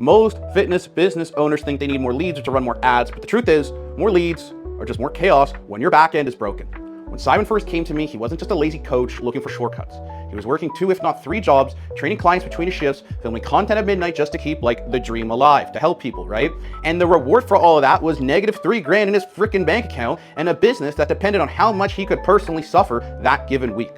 Most fitness business owners think they need more leads or to run more ads, but the truth is, more leads are just more chaos when your back end is broken. When Simon first came to me, he wasn't just a lazy coach looking for shortcuts. He was working 2, if not 3 jobs, training clients between his shifts, filming content at midnight just to keep like the dream alive, to help people, right? And the reward for all of that was negative $3,000 in his freaking bank account and a business that depended on how much he could personally suffer that given week.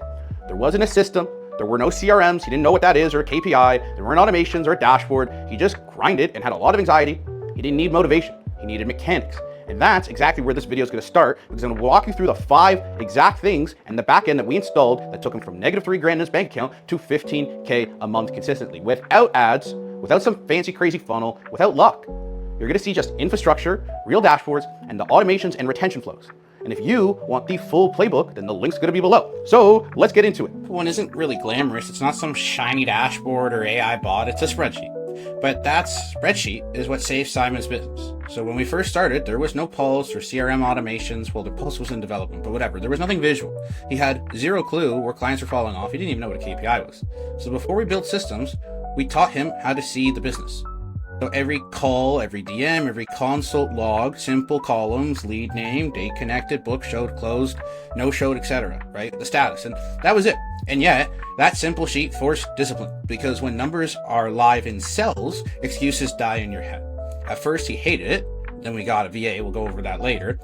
There wasn't a system. There were no CRMs. He didn't know what that is or a KPI. There weren't automations or a dashboard. He just grinded and had a lot of anxiety. He didn't need motivation. He needed mechanics. And that's exactly where this video is going to start, because I'm going to walk you through the 5 exact things and the back end that we installed that took him from negative $3,000 in his bank account to 15K a month consistently, without ads, without some fancy crazy funnel, without luck. You're going to see just infrastructure, real dashboards, and the automations and retention flows. And if you want the full playbook, then the link's going to be below. So let's get into it. One isn't really glamorous. It's not some shiny dashboard or AI bot. It's a spreadsheet. But that spreadsheet is what saved Simon's business. So when we first started, there was no Pulse or CRM automations. Well, the Pulse was in development, but whatever. There was nothing visual. He had zero clue where clients were falling off. He didn't even know what a KPI was. So before we built systems, we taught him how to see the business. So every call, every DM, every consult log, simple columns, lead name, date connected, book showed, closed, no showed, etc. Right? The status. And that was it. And yet, that simple sheet forced discipline, because when numbers are live in cells, excuses die in your head. At first, he hated it. Then we got a VA. We'll go over that later.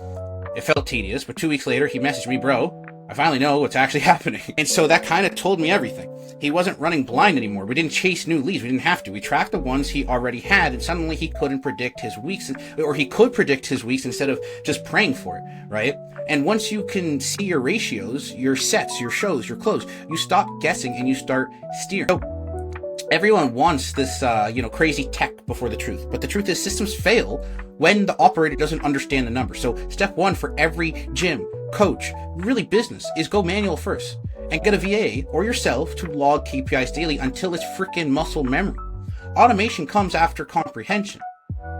It felt tedious, but 2 weeks later, he messaged me, bro, I finally know what's actually happening. And so that kind of told me everything. He wasn't running blind anymore. We didn't chase new leads. We didn't have to. We tracked the ones he already had, and suddenly he couldn't predict his weeks, or he could predict his weeks instead of just praying for it, right? And once you can see your ratios, your sets, your shows, your close, you stop guessing and you start steering. So everyone wants this, crazy tech before the truth. But the truth is systems fail when the operator doesn't understand the numbers. So step 1 for every gym, coach, really business, is go manual first and get a VA or yourself to log KPIs daily until it's freaking muscle memory. Automation comes after comprehension,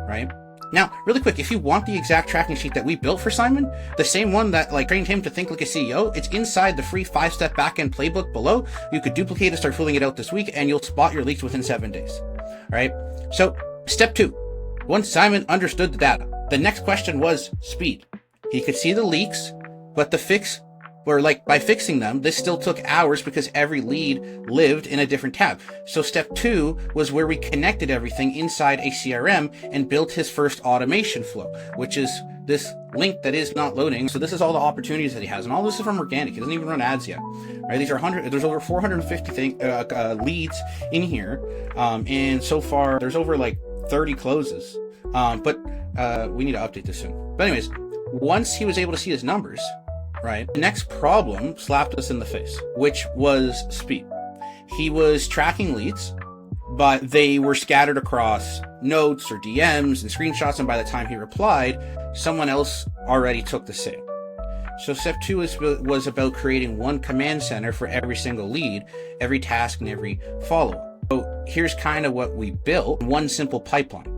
right? Now, really quick, if you want the exact tracking sheet that we built for Simon, the same one that trained him to think like a CEO, it's inside the free 5-step backend playbook below. You could duplicate it, start filling it out this week, and you'll spot your leaks within 7 days. All right. So step 2, once Simon understood the data, the next question was speed. He could see the leaks, but the fix, or by fixing them, this still took hours because every lead lived in a different tab. So step 2 was where we connected everything inside a CRM and built his first automation flow, which is this link that is not loading. So this is all the opportunities that he has, and all this is from organic. He doesn't even run ads yet, right? These are there's over 450 leads in here, and so far there's over 30 closes. But we need to update this soon. But anyways, once he was able to see his numbers, right, the next problem slapped us in the face, which was speed. He was tracking leads, but they were scattered across notes or DMs and screenshots, and by the time he replied, someone else already took the sale. So step 2 was about creating one command center for every single lead, every task, and every follow-up. So here's kind of what we built, one simple pipeline.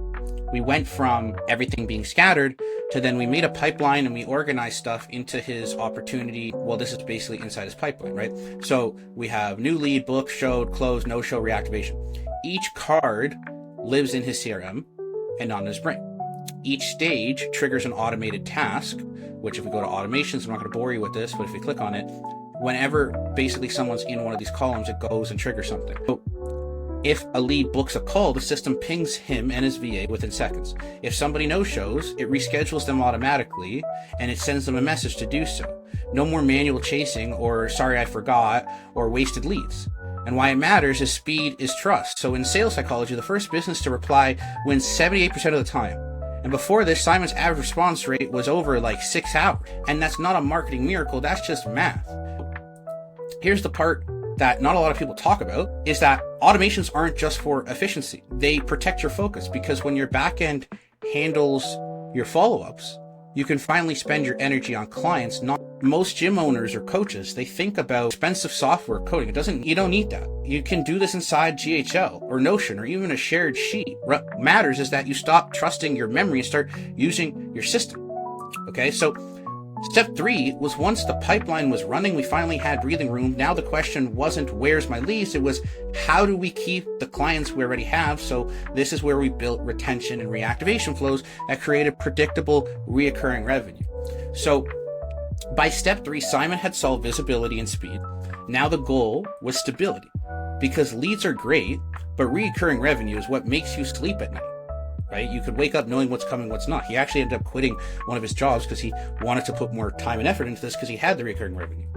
We went from everything being scattered to then we made a pipeline and we organized stuff into his opportunity. Well, this is basically inside his pipeline, right? So we have new lead, book, showed, closed, no show, reactivation. Each card lives in his CRM and on his brain. Each stage triggers an automated task, which if we go to automations, I'm not going to bore you with this, but if we click on it, whenever basically someone's in one of these columns, it goes and triggers something. So if a lead books a call, the system pings him and his VA within seconds. If somebody no-shows, it reschedules them automatically, and it sends them a message to do so. No more manual chasing or sorry I forgot or wasted leads. And why it matters is speed is trust. So in sales psychology, the first business to reply wins 78% of the time. And before this, Simon's average response rate was over 6 hours. And that's not a marketing miracle, that's just math. Here's the part that not a lot of people talk about, is that automations aren't just for efficiency. They protect your focus, because when your backend handles your follow-ups, you can finally spend your energy on clients. Not most gym owners or coaches, they think about expensive software coding. You don't need that. You can do this inside GHL or Notion or even a shared sheet. What matters is that you stop trusting your memory and start using your system. Okay, so Step 3 was once the pipeline was running, we finally had breathing room. Now the question wasn't where's my leads, it was how do we keep the clients we already have? So this is where we built retention and reactivation flows that created predictable reoccurring revenue. So by step 3, Simon had solved visibility and speed. Now the goal was stability, because leads are great, but reoccurring revenue is what makes you sleep at night. Right? You could wake up knowing what's coming, what's not. He actually ended up quitting one of his jobs because he wanted to put more time and effort into this because he had the recurring revenue.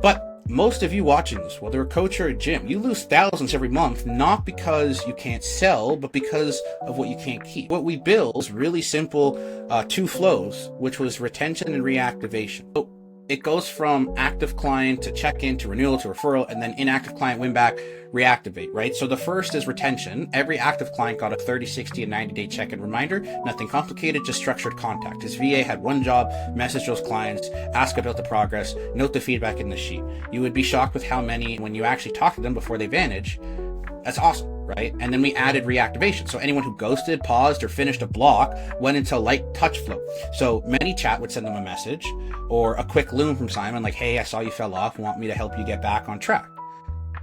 But most of you watching this, whether a coach or a gym, you lose thousands every month, not because you can't sell, but because of what you can't keep. What we built was really simple 2 flows, which was retention and reactivation. So it goes from active client to check-in to renewal to referral, and then inactive client win back, reactivate, right? So the first is retention. Every active client got a 30, 60, and 90-day check-in reminder. Nothing complicated, just structured contact. His VA had one job: message those clients, ask about the progress, note the feedback in the sheet. You would be shocked with how many, when you actually talk to them before they vanish. That's awesome, right? And then we added reactivation. So anyone who ghosted, paused, or finished a block went into light touch flow. So ManyChat would send them a message or a quick loom from Simon like, hey, I saw you fell off, want me to help you get back on track.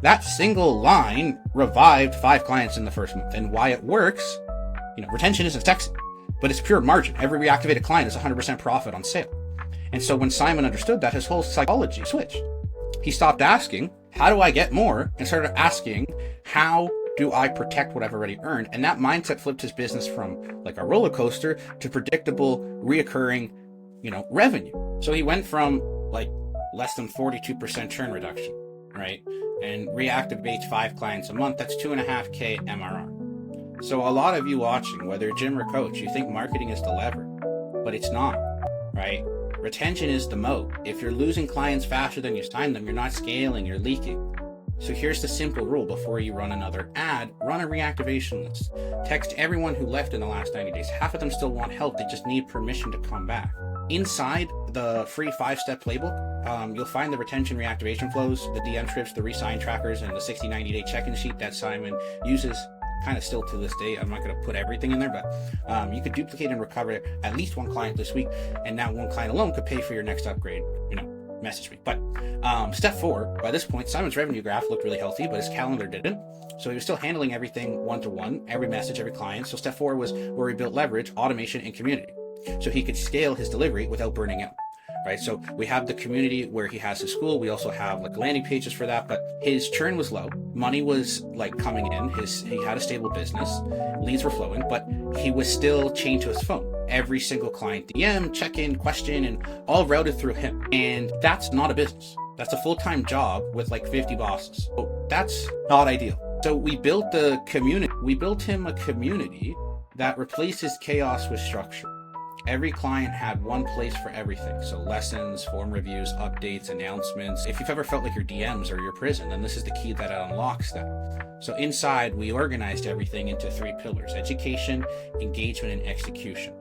That single line revived 5 clients in the first month. And why it works, retention isn't sexy, but it's pure margin. Every reactivated client is 100% profit on sale. And so when Simon understood that, his whole psychology switched. He stopped asking, how do I get more? And started asking, how do I protect what I've already earned? And that mindset flipped his business from like a roller coaster to predictable, reoccurring, revenue. So he went from like less than 42% churn reduction, right? And reactivates 5 clients a month. That's 2.5K MRR. So a lot of you watching, whether gym or coach, you think marketing is the lever, but it's not, right? Retention is the moat. If you're losing clients faster than you sign them, you're not scaling, you're leaking. So here's the simple rule before you run another ad: run a reactivation list. Text everyone who left in the last 90 days. Half of them still want help, they just need permission to come back. Inside the free 5-step playbook, you'll find the retention reactivation flows, the DM scripts, the resign trackers, and the 60, 90-day check-in sheet that Simon uses kind of still to this day. I'm not going to put everything in there, but you could duplicate and recover at least 1 client this week, and that 1 client alone could pay for your next upgrade. Message me. But step 4, by this point, Simon's revenue graph looked really healthy, but his calendar didn't. So he was still handling everything one-to-one, every message, every client. So step 4 was where we built leverage, automation, and community, so he could scale his delivery without burning out. Right, so we have the community where he has his school. We also have like landing pages for that, but his churn was low. Money was like coming in. He had a stable business. Leads were flowing, but he was still chained to his phone. Every single client DM, check-in, question, and all routed through him. And that's not a business. That's a full-time job with like 50 bosses. So that's not ideal. So we built the community. We built him a community that replaces chaos with structure. Every client had one place for everything. So lessons, form reviews, updates, announcements. If you've ever felt like your DMs are your prison, then this is the key that unlocks that. So inside, we organized everything into 3 pillars: education, engagement, and execution.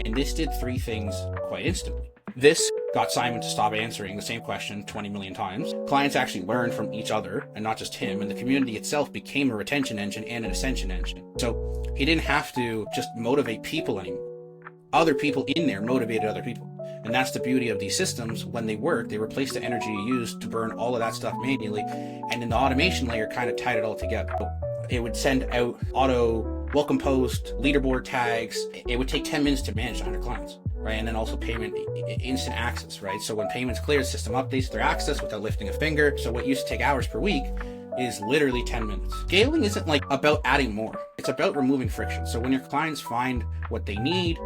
And this did 3 things quite instantly. This got Simon to stop answering the same question 20 million times. Clients actually learned from each other and not just him, and the community itself became a retention engine and an ascension engine. So he didn't have to just motivate people anymore. Other people in there motivated other people. And that's the beauty of these systems. When they work, they replace the energy you use to burn all of that stuff manually. And then the automation layer kind of tied it all together. It would send out auto welcome post, leaderboard tags. It would take 10 minutes to manage 100 clients, right? And then also payment, instant access, right? So when payments clear, the system updates their access without lifting a finger. So what used to take hours per week is literally 10 minutes. Scaling isn't like about adding more. It's about removing friction. So when your clients find what they need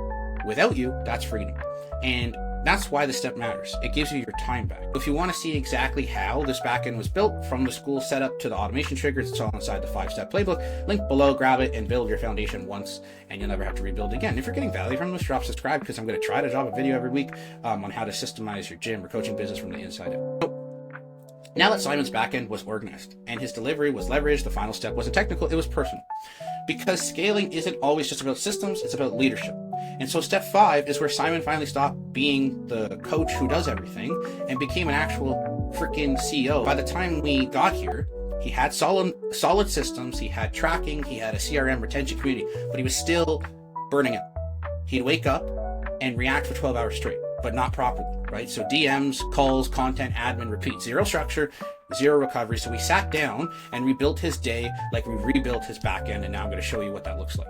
without you, that's freedom. And that's why the step matters. It gives you your time back. If you want to see exactly how this backend was built, from the Skool setup to the automation triggers, it's all inside the 5-step playbook. Link below, grab it, and build your foundation once, and you'll never have to rebuild again. If you're getting value from this, drop subscribe, because I'm going to try to drop a video every week on how to systemize your gym or coaching business from the inside out. So, now that Simon's backend was organized and his delivery was leveraged, the final step wasn't technical, it was personal. Because scaling isn't always just about systems, it's about leadership. And so step 5 is where Simon finally stopped being the coach who does everything and became an actual freaking CEO. By the time we got here, he had solid systems, he had tracking, he had a CRM retention community, but he was still burning out. He'd wake up and react for 12 hours straight, but not properly. right? So DMs, calls, content, admin, repeat, zero structure, zero recovery. So we sat down and rebuilt his day like we rebuilt his back end, and now I'm going to show you what that looks like.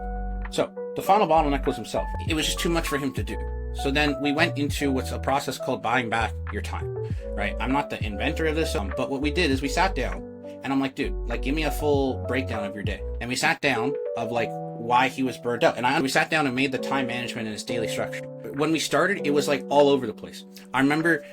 So the final bottleneck was himself. It was just too much for him to do. So then we went into what's a process called buying back your time, right? I'm not the inventor of this, but what we did is we sat down and I'm like, dude, like, give me a full breakdown of your day. And we sat down of like why he was burned out. And we sat down and made the time management in his daily structure. When we started, it was like all over the place. I remember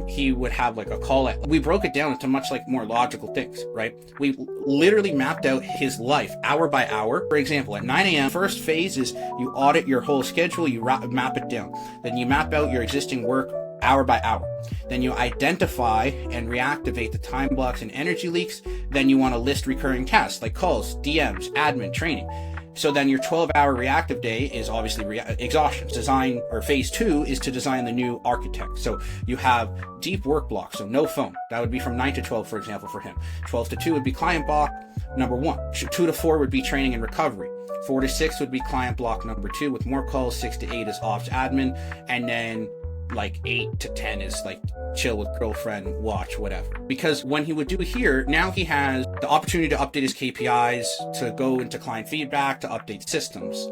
he would have like a call at, we broke it down into much like more logical things, right? We literally mapped out his life hour by hour. For example, at 9 a.m., first phase is you audit your whole schedule, you map it down. Then you map out your existing work hour by hour. Then you identify and reactivate the time blocks and energy leaks. Then you want to list recurring tasks like calls, DMs, admin, training. So then your 12-hour reactive day is obviously exhaustion. Design, or phase 2 is to design the new architect. So you have deep work blocks, so no phone. That would be from 9 to 12, for example, for him. 12 to 2 would be client block number 1. 2 to 4 would be training and recovery. 4 to 6 would be client block number 2 with more calls. 6 to 8 is ops admin. And then like 8 to 10 is like chill with girlfriend, watch, whatever. Because when he would do here, now he has the opportunity to update his KPIs, to go into client feedback, to update systems.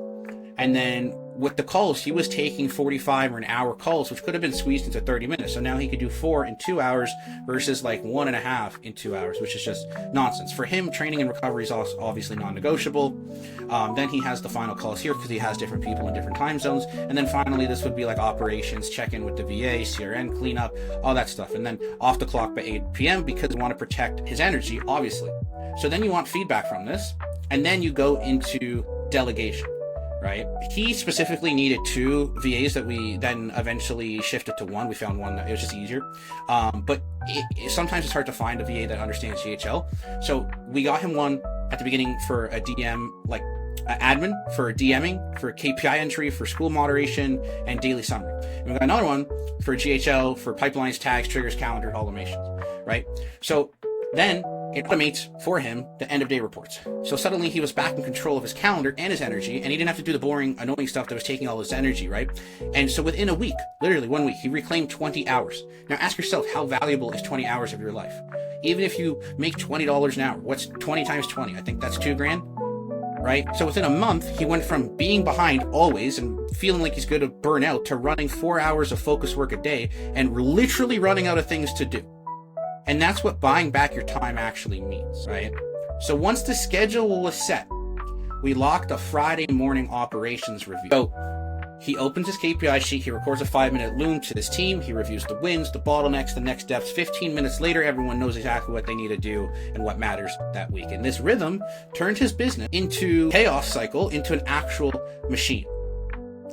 And then with the calls, he was taking 45 or an hour calls, which could have been squeezed into 30 minutes. So now he could do 4 in 2 hours versus like 1.5 in 2 hours, which is just nonsense. For him, training and recovery is also obviously non-negotiable. Then he has the final calls here because he has different people in different time zones. And then finally, this would be like operations, check in with the VA, CRM cleanup, all that stuff. And then off the clock by 8 p.m. because we want to protect his energy, obviously. So then you want feedback from this. And then you go into delegation. Right? He specifically needed 2 VAs that we then eventually shifted to 1. We found one that it was just easier. But sometimes it's hard to find a VA that understands GHL. So we got him one at the beginning for a DM, like admin, for DMing, for KPI entry, for Skool moderation, and daily summary. And we got another one for GHL, for pipelines, tags, triggers, calendar, automations, right? So then it automates for him the end of day reports. So suddenly he was back in control of his calendar and his energy, and he didn't have to do the boring, annoying stuff that was taking all his energy, right? And so within a week, literally 1 week, he reclaimed 20 hours. Now ask yourself, how valuable is 20 hours of your life? Even if you make $20 an hour, what's 20 times 20? I think that's $2,000, right? So within a month, he went from being behind always and feeling like he's going to burn out to running 4 hours of focus work a day and literally running out of things to do. And that's what buying back your time actually means, right? So once the schedule was set, we locked a Friday morning operations review. So he opens his KPI sheet, he records a 5-minute loom to his team, he reviews the wins, the bottlenecks, the next steps. 15 minutes later, everyone knows exactly what they need to do and what matters that week. And this rhythm turned his business into chaos cycle, into an actual machine.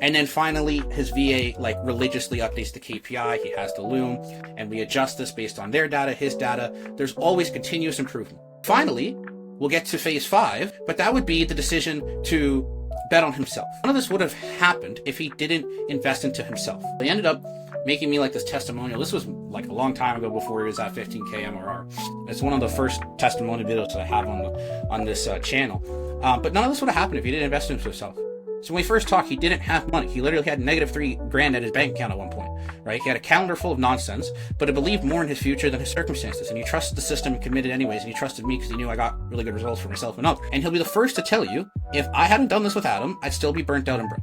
And then finally, his VA like religiously updates the KPI. He has the loom, and we adjust this based on their data, his data. There's always continuous improvement. Finally, we'll get to phase 5, but that would be the decision to bet on himself. None of this would have happened if he didn't invest into himself. They ended up making me like this testimonial. This was like a long time ago before he was at 15K MRR. It's one of the first testimonial videos that I have on this channel. But none of this would have happened if he didn't invest into himself. So when we first talked, he didn't have money. He literally had negative $3,000 at his bank account at one point, right? He had a calendar full of nonsense, but he believed more in his future than his circumstances. And he trusted the system and committed anyways. And he trusted me because he knew I got really good results for myself and others. And he'll be the first to tell you, if I hadn't done this without him, I'd still be burnt out and broke.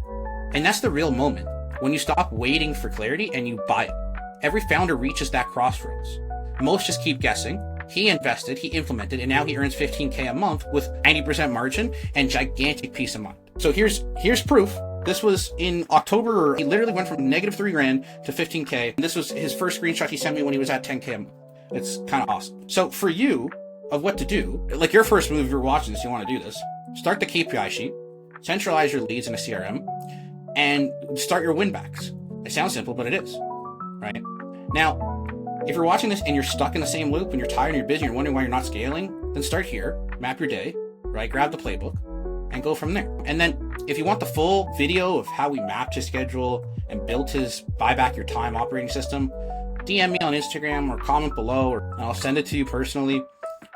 And that's the real moment when you stop waiting for clarity and you buy it. Every founder reaches that crossroads. Most just keep guessing. He invested, he implemented, and now he earns 15K a month with 90% margin and gigantic peace of mind. So here's proof. This was in October. He literally went from negative $3,000 to 15K. And this was his first screenshot he sent me when he was at 10K a month. It's kind of awesome. So for you, of what to do, like your first move, if you're watching this, you want to do this, start the KPI sheet, centralize your leads in a CRM, and start your win backs. It sounds simple, but it is, right? Now, if you're watching this and you're stuck in the same loop and you're tired and you're busy and you're wondering why you're not scaling, then start here, map your day, right? Grab the playbook and go from there. And then if you want the full video of how we mapped his schedule and built his buy back your time operating system, DM me on Instagram or comment below, and I'll send it to you personally.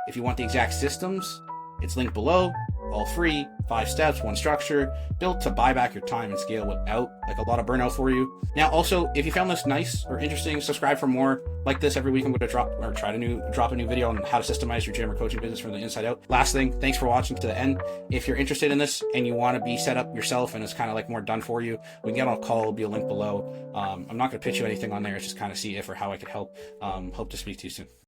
If you want the exact systems, it's linked below. all free, 5 steps, 1 structure, built to buy back your time and scale without like a lot of burnout for you. Now, also, if you found this nice or interesting, subscribe for more like this. Every week I'm going to drop a new video on how to systemize your gym or coaching business from the inside out. Last thing, thanks for watching to the end. If you're interested in this and you want to be set up yourself and it's kind of like more done for you, we can get on a call. There'll be a link below. I'm not going to pitch you anything on there. It's just kind of see if or how I could help. Hope to speak to you soon.